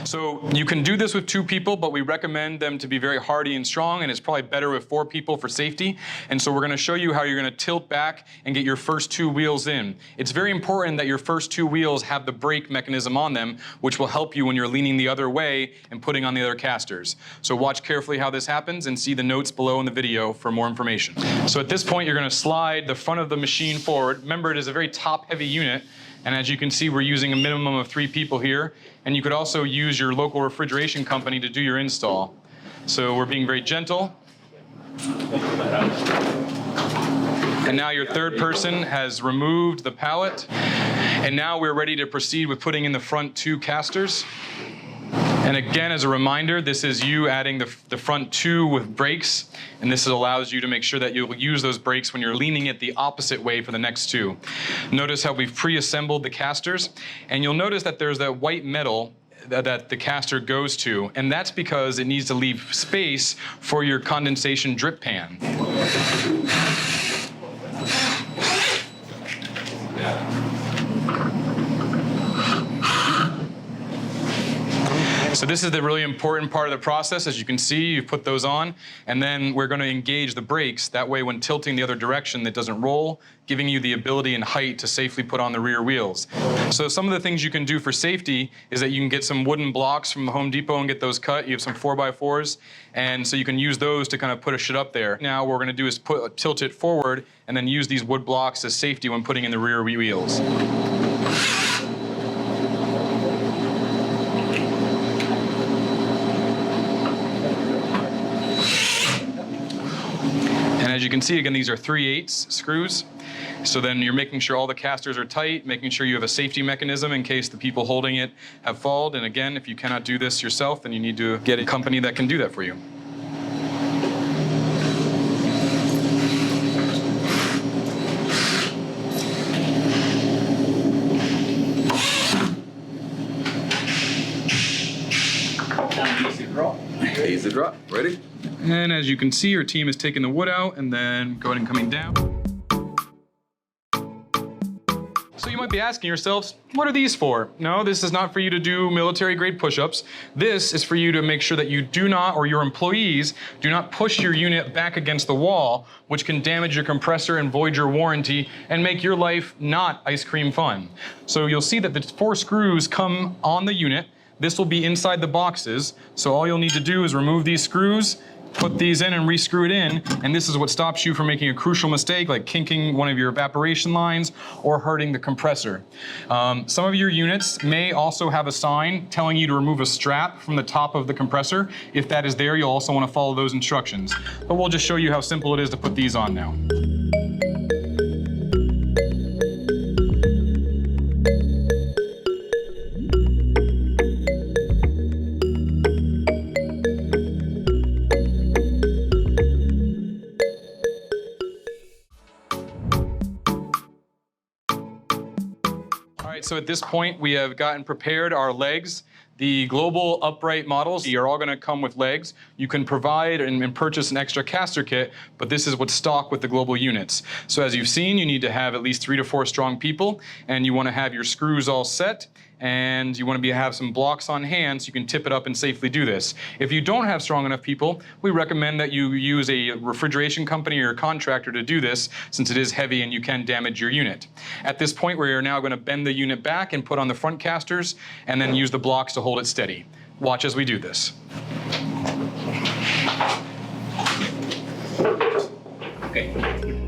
So you can do this with 2 people, but we recommend them to be very hardy and strong, and it's probably better with 4 people for safety. And so we're going to show you how you're going to tilt back and get your first 2 wheels in. It's very important that your first 2 wheels have the brake mechanism on them, which will help you when you're leaning the other way and putting on the other casters. So watch carefully how this happens and see the notes below in the video for more information. So at this point, you're going to slide the front of the machine forward. Remember, it is a very top-heavy unit. And as you can see, we're using a minimum of 3 people here. And you could also use your local refrigeration company to do your install. So we're being very gentle. And now your third person has removed the pallet. And now we're ready to proceed with putting in the front 2 casters. And again, as a reminder, this is you adding the front 2 with brakes, and this allows you to make sure that you'll use those brakes when you're leaning it the opposite way for the next 2. Notice how we've pre-assembled the casters, and you'll notice that there's that white metal that the caster goes to, and that's because it needs to leave space for your condensation drip pan. So this is the really important part of the process. As you can see, you put those on, and then we're going to engage the brakes. That way, when tilting the other direction, it doesn't roll, giving you the ability and height to safely put on the rear wheels. So some of the things you can do for safety is that you can get some wooden blocks from Home Depot and get those cut. You have some 4x4s, and so you can use those to kind of push it up there. Now what we're going to do is tilt it forward and then use these wood blocks as safety when putting in the rear wheels. And as you can see, again, these are 3/8 screws. So then you're making sure all the casters are tight, making sure you have a safety mechanism in case the people holding it have fallen. And again, if you cannot do this yourself, then you need to get a company that can do that for you. Easy drop. Ready? And as you can see, your team is taking the wood out and then going and coming down. So you might be asking yourselves, what are these for? No, this is not for you to do military grade push-ups. This is for you to make sure that you do not, or your employees, do not push your unit back against the wall, which can damage your compressor and void your warranty and make your life not ice cream fun. So you'll see that the 4 screws come on the unit. This will be inside the boxes, so all you'll need to do is remove these screws, put these in and re-screw it in, and this is what stops you from making a crucial mistake like kinking one of your evaporation lines or hurting the compressor. Some of your units may also have a sign telling you to remove a strap from the top of the compressor. If that is there, you'll also want to follow those instructions. But we'll just show you how simple it is to put these on now. So at this point, we have gotten prepared our legs. The global upright models are all going to come with legs. You can provide and purchase an extra caster kit, but this is what's stock with the global units. So as you've seen, you need to have at least 3 to 4 strong people, and you want to have your screws all set, and you want to have some blocks on hand so you can tip it up and safely do this. If you don't have strong enough people, we recommend that you use a refrigeration company or a contractor to do this, since it is heavy and you can damage your unit. At this point, we are now going to bend the unit back and put on the front casters, and then use the blocks to hold it steady. Watch as we do this. Okay.